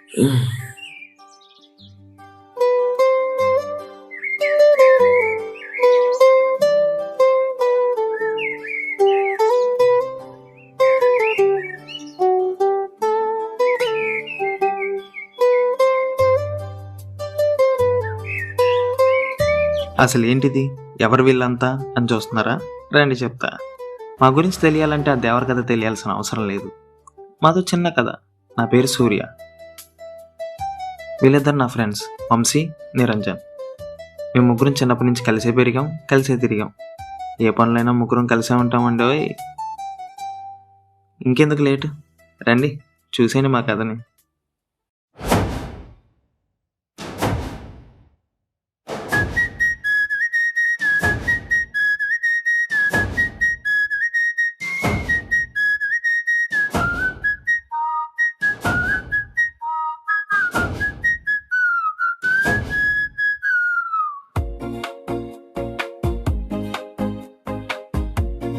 అసలు ఏంటిది, ఎవరు వీళ్ళంతా అని చూస్తున్నారా? రండి చెప్తా. మా గురించి తెలియాలంటే ఆ దేవర కథ తెలియాల్సిన అవసరం లేదు. మాతో చిన్న కథ. నా పేరు సూర్య. వీళ్ళిద్దరు నా ఫ్రెండ్స్, వంశీ, నిరంజన్. మేము ముగ్గురం చిన్నప్పటి నుంచి కలిసే పెరిగాం, కలిసే తిరిగాం. ఏ పనులైనా ముగ్గురం కలిసే ఉంటామండి. ఇంకెందుకు లేటు, రండి చూసేయండి మా కథని.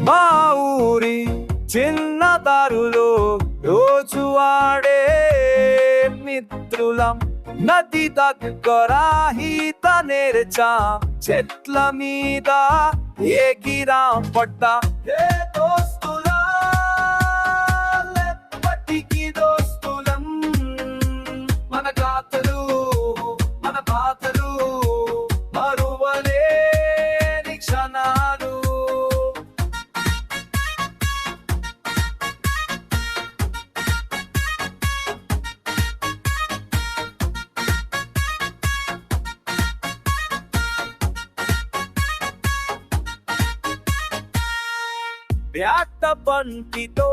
మా ఊరి చిన్న దారులో రోజు ఆడే మిత్రులం, నది దగ్గర ఈత నేర్చా, చెట్ల మీద ఎగిరా పడ్డా. ఏ దోస్తులా ఎప్పటికీ దోస్తులం, మన గాథలు మన బాధలు మరువలేని క్షణాలు. బ్యాట బంటితో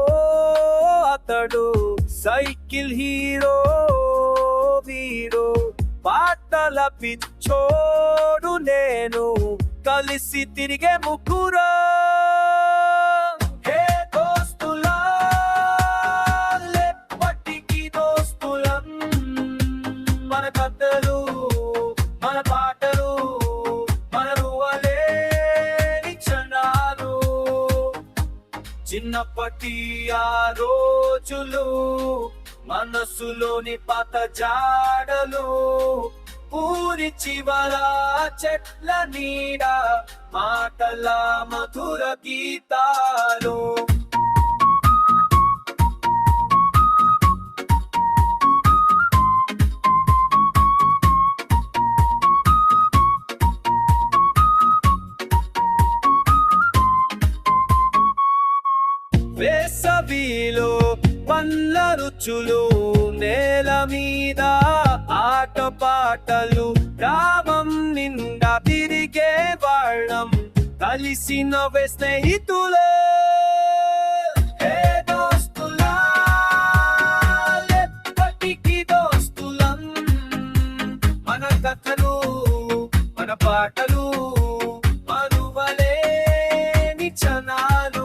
అతడు సైకిల్ హీరో వీరో, పాటల పిచ్చోడు నేను, కలిసి తిరిగే ముగ్గురు. హే దోస్తులా ఎప్పటికీ దోస్తులం, మన కథలు మన పాటలు మరువలేని క్షణాలు. చిన్నప్పటి ఆ రోజులు, మనసులోని పాత జాడలు, ఊరి చివర చెట్ల నీడ, మాటల మధుర గీతాలు. వేసవిలో పండ్ల రుచులు, నేల మీద ఆట పాటలు, గ్రామం నిండా తిరిగే వాళ్ళం, కలిసి నవ్వే స్నేహితులే. హే దోస్తులా ఎప్పటికీ దోస్తులం, మన కథలు మన పాటలు మరువలేని క్షణాలు.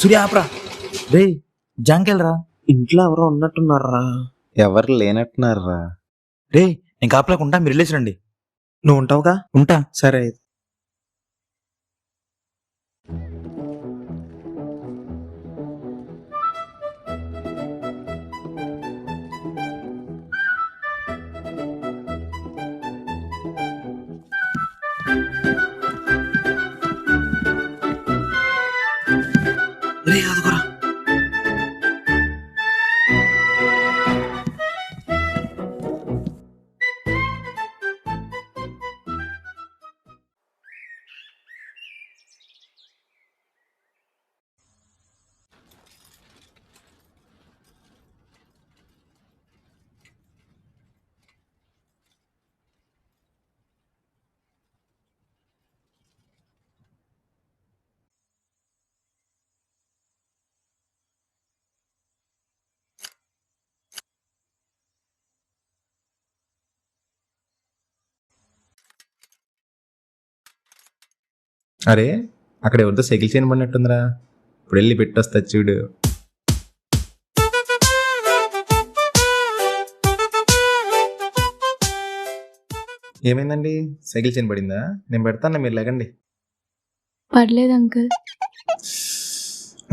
సూర్య ఆపరా, రే జాంకెళ్ళరా. ఇంట్లో ఎవరో ఉన్నట్టున్నారా? ఎవరు లేనట్టున్నారా? రే నేను కాపలాకుంటా, మీరు రిలేసి రండి. నువ్వు ఉంటావుగా? ఉంటా. సరే. రే అదుగురా. అరే అక్కడ ఎవరితో సైకిల్ చేయని పడినట్టుందిరా. ఇప్పుడు వెళ్ళి పెట్టొస్తా చూడు. ఏమైందండి? సైకిల్ చైన్ పడిందా? నేను పెడతాను, మీరు లేకండి. పర్లేదు అంకుల్.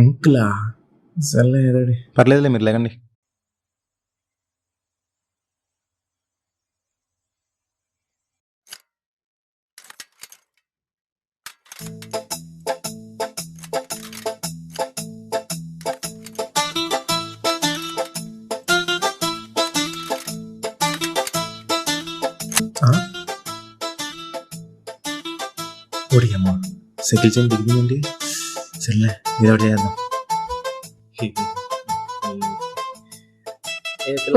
అంకులా? సర్లే ఏదోడి. పర్లేదులే, మీరు లేకండి. ఓడియమ్మా, సైకిల్ చైన్ దిగిందండి. సర్లే ఏదో ఒకటి చేద్దాం.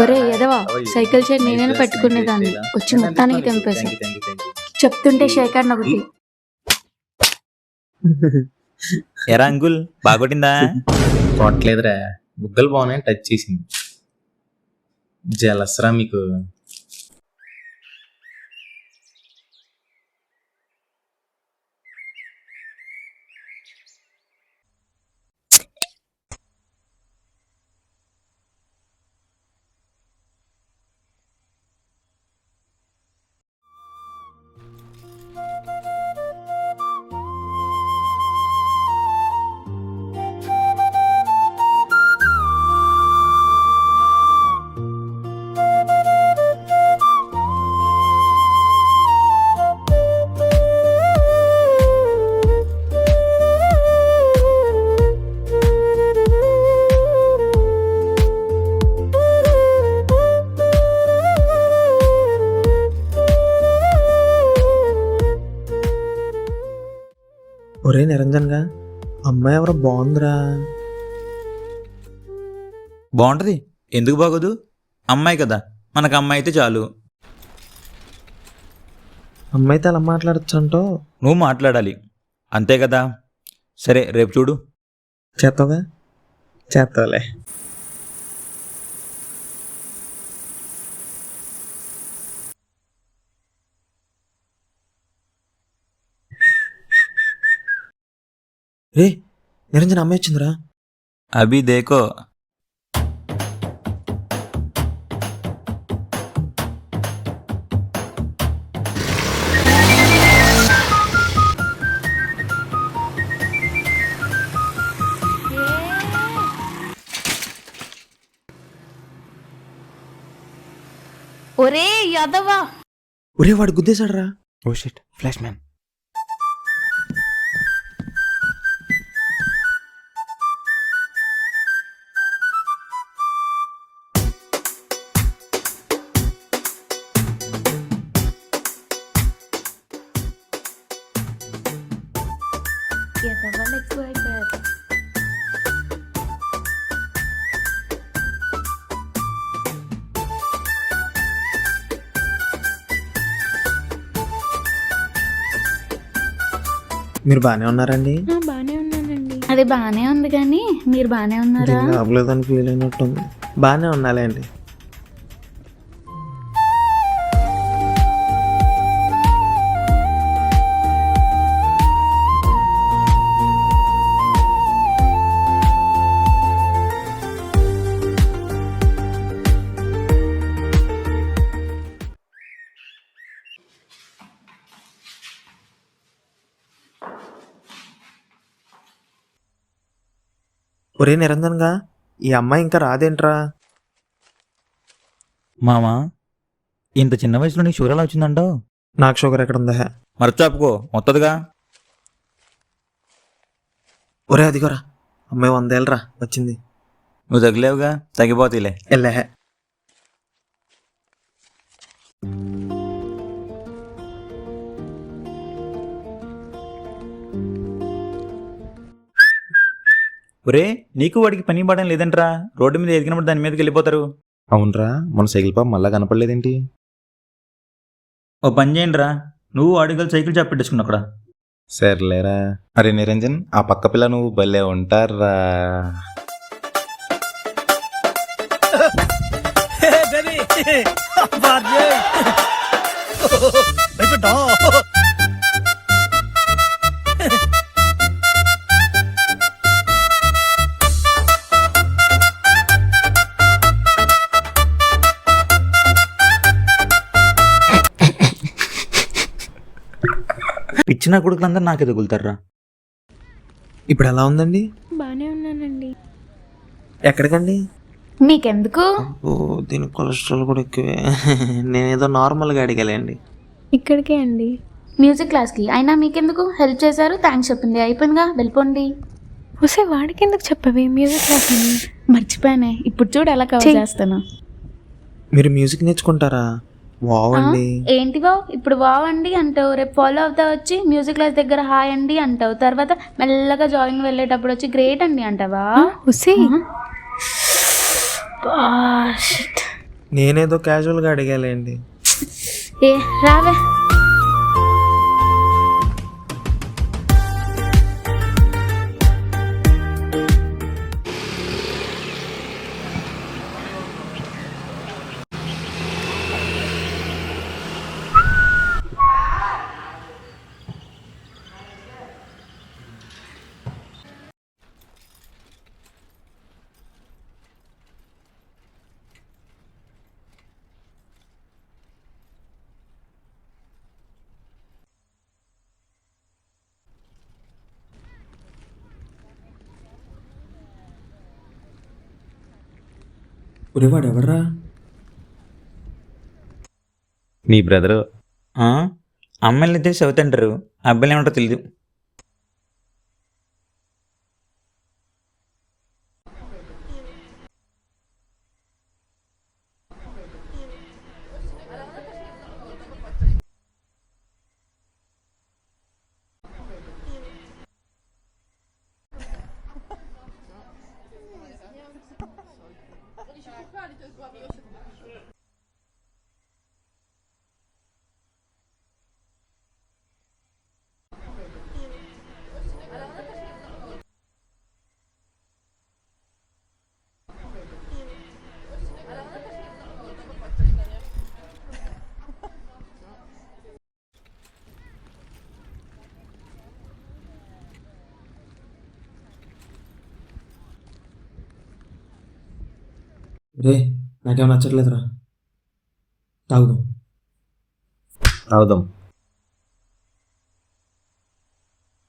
ఒరే ఎదవా, సైకిల్ చైన్ నేనే పెట్టుకునేదాన్ని, వచ్చి మొత్తానికి తెంపేసి చెప్తుంటే శేఖర్ ఒకటి. ఎరా అంకుల్, బాగొట్టిందా? కొట్టలేదురా, బుగ్గలు బాగున్నాయని టచ్ చేసింది. జలసరా మీకు. ఒరే నిరంజన్ గా, అమ్మాయి ఎవరో బాగుందిరా. బాగుంటది, ఎందుకు బాగోదు? అమ్మాయి కదా, మనకు అమ్మాయి అయితే చాలు. అమ్మాయితో ఎలా మాట్లాడచ్చు? నువ్వు మాట్లాడాలి, అంతే కదా. సరే రేపు చూడు. చేస్తావుగా? చేస్తావులే. రే నిరంజన్, అమ్మాయి వచ్చిందిరా. అభి దేకో. ఒరే యాదవా, ఒరే వాడు గుద్దేశాడు రా. Oh shit, flash man. ఎదవాళ్ళు ఎక్కువ అయిపోయారు. మీరు బాగానే ఉన్నారండి? బానే ఉన్నానండి. అది బానే ఉంది కానీ మీరు బానే ఉన్నారా? అవ్వలేదని ఫీల్ అయినట్టుంది. బాగానే ఉన్నాలేండి. ఒరే నిరంజన్ గా, ఈ అమ్మాయి ఇంకా రాదేంట్రా? మామా, ఇంత చిన్న వయసులో నీకు షుగర్ ఎలా వచ్చిందంటావు? నాకు షుగర్ ఎక్కడ ఉందా? మరచాపుకో, మొత్తదిగా. ఒరే అదిగోరా, అమ్మాయి 100 ఏళ్ళరా వచ్చింది. నువ్వు తగిలేవుగా, తగ్గిపోతీలే. ఎల్లే. ఒరే, నీకు వాడికి పని పడడం లేదంట్రా. రోడ్డు మీద ఎదిగినప్పుడు దాని మీదకి వెళ్ళిపోతారు. అవునరా, మన సైకిల్ పాప మళ్ళా కనపడలేదేంటి? ఓ పని చేయండి రా, నువ్వు అడుగులు సైకిల్ చాప్ పెట్టేసుకున్నా అక్కడ. సర్లేరా. అరే నిరంజన్, ఆ పక్క పిల్ల నువ్వు భలే ఉంటారా. పిచ్చిన కొడుకులందరూ నాకే తగులుతారా. ఇప్పుడు ఎలా ఉందండి? బానే ఉన్నానండి. ఎక్కడికండి? మీకెందుకు? ఓ దీని కొలెస్ట్రాల్ కూడా ఎక్కువే. నేనేదో నార్మల్గా అడిగాలేండి. ఇక్కడికే అండి, మ్యూజిక్ క్లాస్కి. అయినా మీకెందుకు? హెల్ప్ చేశారు, థ్యాంక్స్ చెప్పింది, అయిపోయిందిగా, వెళ్ళిపోండి. వస్తే వాడికి ఎందుకు చెప్పవే మ్యూజిక్ క్లాస్ అని? మర్చిపోయానే, ఇప్పుడు చూడు ఎలా కవర్ చేస్తాను. మీరు మ్యూజిక్ నేర్చుకుంటారా? వావ్ అండి. ఏంటివో ఇప్పుడు వావ్ అండి అంటావు, రేపు ఫాలో అవుతా వచ్చి మ్యూజిక్ క్లాస్ దగ్గర హాయ్ అండి అంటావు, తర్వాత మెల్లగా జాగింగ్ వెళ్ళేటప్పుడు వచ్చి గ్రేట్ అండి అంటావా? వస్తే నేనేదో క్యాజువల్గా అడిగాలేండి. ఏ రావే. ఒరేవాడు ఎవర్రా? నీ బ్రదరు. అమ్మాయిలు తెలిసి అవుతుంటారు, అబ్బాయిలు ఏమంటారో తెలియదు. రే నాకేం నచ్చట్లేదురా. తాగుదాం.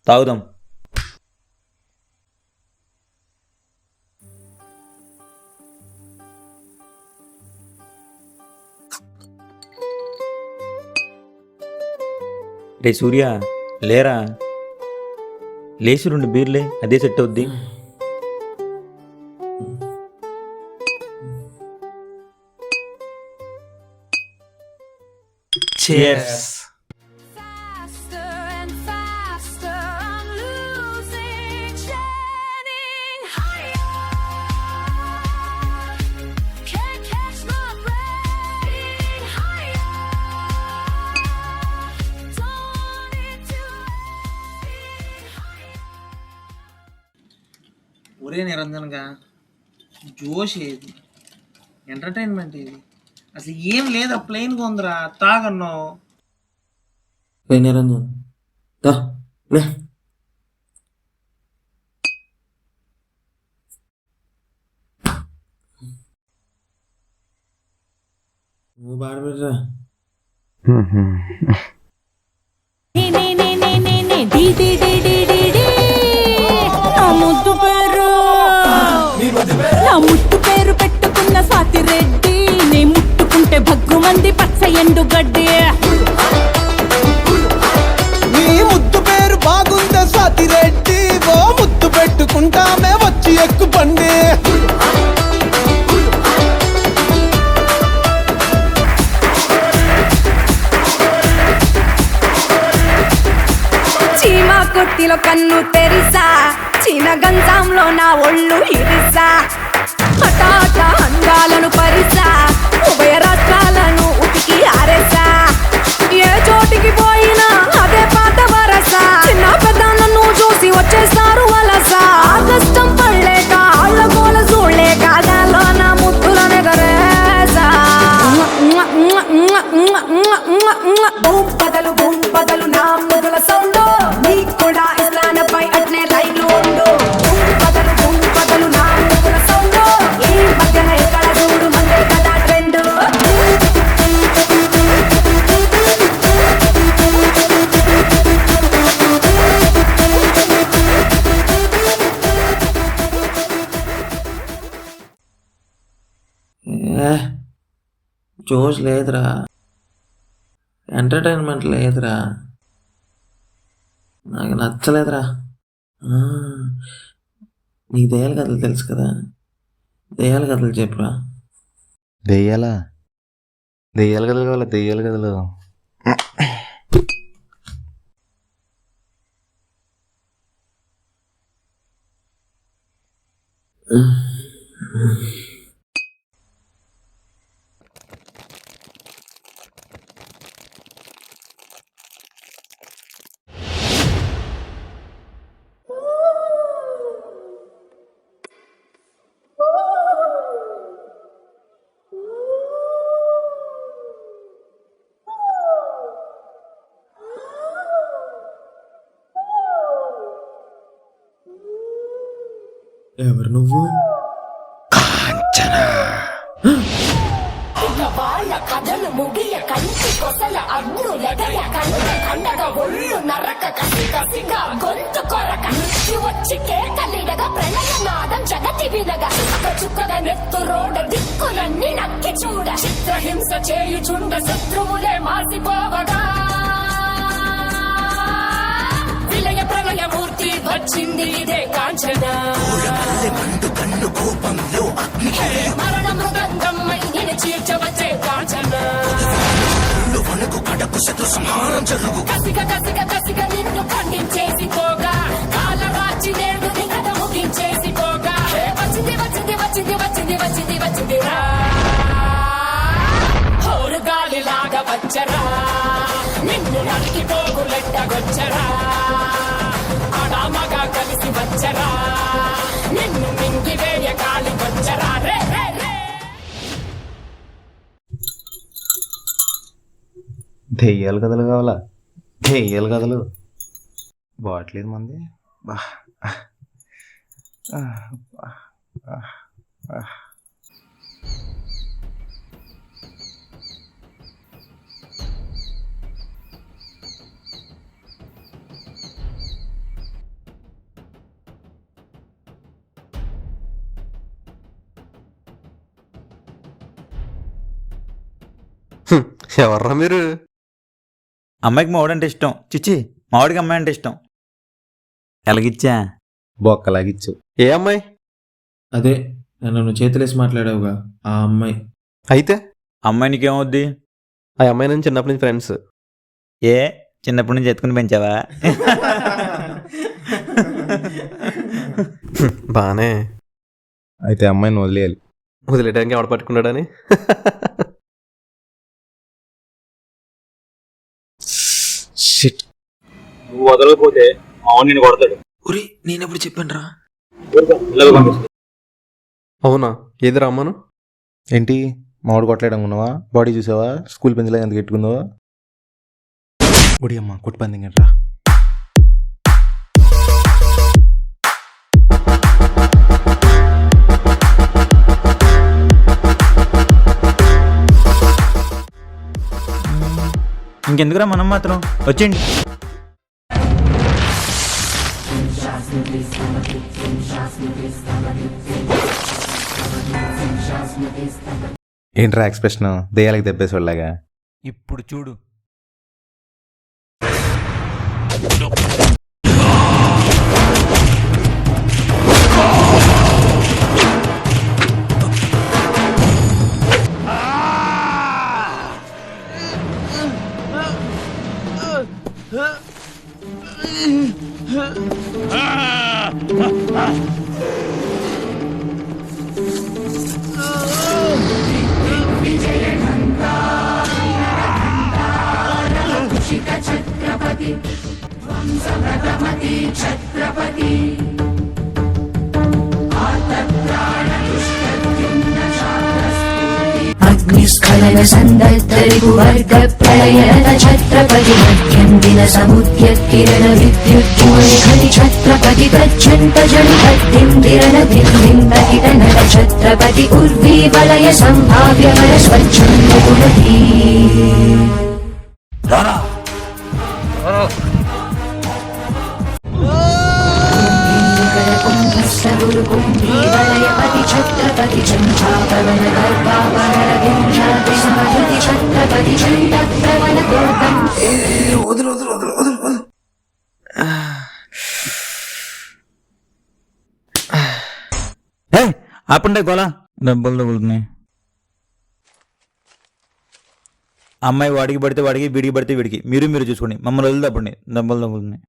తాగుదాం. రే సూర్య, లేరా, లేచి 2 బీర్లే, అదే సెట్ అవుద్ది. Cheers. Faster and faster, I'm losing, shining higher. Can't catch my breath, higher. Don't need to higher. ఒరే నిరంజన్గా, జోష్ ఏది, ఎంటర్టైన్మెంట్ ఏది, అసలు ఏం లేదా, ప్లెయిన్గా ఉందిరా, తాగన్నావు. రే నిరంజన్ దా లే. నువ్వు బాడబెట్టరా. నా ముద్దు పేరు పెట్టుకున్న స్వాతి రెడ్డి, నే ముట్టుకుంటే భగ్గుమంది పచ్చ ఎండు గడ్డి. నీ ముద్దు పేరు బాగుందే స్వాతి రెడ్డి, ఓ ముద్దు పెట్టుకుంటామే వచ్చి ఎక్కు పండి. చీమా కొట్టిలో కన్ను తెరిసా, చీన గంజంలో నా ఒళ్ళు ఇరిసా, హఠాట అందాలను పరిసా, ఉభయ రాష్ట్రాలను ఉతికి ఆరేసా, ఏ చోటికి పోయినా అదే పాత వరస, చిన్న పెద్ద నన్ను చూసి వచ్చేస్తారు వలస, కష్టం పడలేక ఆళ్ళ గోల చూడలేక గాల్లో నా ముద్దులనే గరేసా. బూమ్ బదలు నా ముద్దుల సౌండ్, నీకు కూడా ఇస్లానపై అట్నే లైన్లు ఉండు. బూమ్ బదలు నా ముద్దుల సౌండ్, ఈ మధ్యన ఎక్కడ చూడు మన ఏ జోష్ లేదురా, ఎంటర్టైన్మెంట్ లేదురా, నాకు నచ్చలేదురా. నీకు దెయ్యాల కథలు తెలుసు కదా, దెయ్యాల కథలు చెప్పురా. దెయ్యాలా? దెయ్యాల కథలు కావాలా? దెయ్యాల కథలు ఎవరు నువ్వు? వాళ్ళ కథలు ముగియ కంటి కొసల అగ్గు లెగయ కంట కండగ ఒళ్ళు నరక కసి కసిగా గొంతు కొరక మృత్యు వచ్చి కేకలిడగా ప్రళయ నాదం జగతి వినగా చుక్కగా నెత్తు రోడ దిక్కులన్నీ నక్కి చూడ చిత్రహింస చేయుచుండ శత్రువులే మాసిపోవగా విలయ ప్రళయ మూర్తి వచ్చింది ఇదే కాంచన మరణ మృదంగమ్మై నేను చీర్చవచ్చే కాంచన కసిక కసిక కసిక నిన్ను ఖండించేసి పోగా కాలరాచి నేడు నీ కథ ముగించేసి పోగా వచ్చింది వచ్చింది వచ్చింది వచ్చింది వచ్చింది వచ్చిందిరా హోరు గాలిలాగా వచ్చరా నిన్ను నరికి పోగులెట్టగొచ్చరా ఆడామగా కలిసి వచ్చరా నిన్ను మింగి వేయ గాలి వచ్చరా రే రే రే. దెయ్యాల కథలు కావాలా? దెయ్యాల కథలు బాట్లేదు మంది. బా ఎవర్రా మీరు? అమ్మాయికి మావాడంటే ఇష్టం. చిచ్చి, మావాడికి అమ్మాయి అంటే ఇష్టం. ఎలాగిచ్చా? బొక్కలాగిచ్చు. ఏ అమ్మాయి? అదే నన్ను చేతులేసి మాట్లాడావుగా ఆ అమ్మాయి. అయితే అమ్మాయి నీకేమవుద్ది? ఆ అమ్మాయి నుంచి చిన్నప్పటి నుంచి ఫ్రెండ్స్. ఏ చిన్నప్పటి నుంచి ఎత్తుకుని పెంచావా? బానే. అయితే అమ్మాయిని వదిలేయాలి. వదిలేయడానికి ఎవడ పట్టుకున్నాడని. షిట్. నువ్వు వదలకపోతే మావాడు నిన్ను కొడతాడు. ఒరే నేనెప్పుడు చెప్పాను రా. అవునా? ఏది రమ్మను? ఏంటి మామిడి కొట్టలేడం ఉన్నావా? బాడీ చూసావా? స్కూల్ పెంచలే ఎంత గెట్టుకుందావా? ఒడి అమ్మ కొట్టి పందింగట్రా. ఇంకెందుకురా మనం మాత్రం వచ్చేయండి. ఏంట్రా ఎక్స్ప్రెషన్ దెయ్యాలకి దెబ్బేసేవాళ్ళగా? ఇప్పుడు చూడు. అగ్నిస్ఖలన సందర్భ ప్రళయన ఛత్రపతి మధ్యం దిన సముద్య కిరణ విద్యుజ్వలి ఛత్రపతి గచ్చంత జలి పద్దిందిరన దిందింత కిటనట ఛత్రపతి ఉర్వీ వలయ సంభావ్య వర స్వచ్ఛందీ కుంభస్సగురు కుంభీ వలయపతి ఛత్రపతి చంచాపవన గర్భావన छत्रपति चण्ड प्रबलदुर्गम् ఆపండి గోలా, డబ్బులు తగులుతున్నాయి. అమ్మాయి వాడికి పడితే వాడికి, వీడికి పడితే వీడికి, మీరు చూసుకోండి, మమ్మల్ని వదిలి తప్పండి, డబ్బులు తగులుతున్నాయి.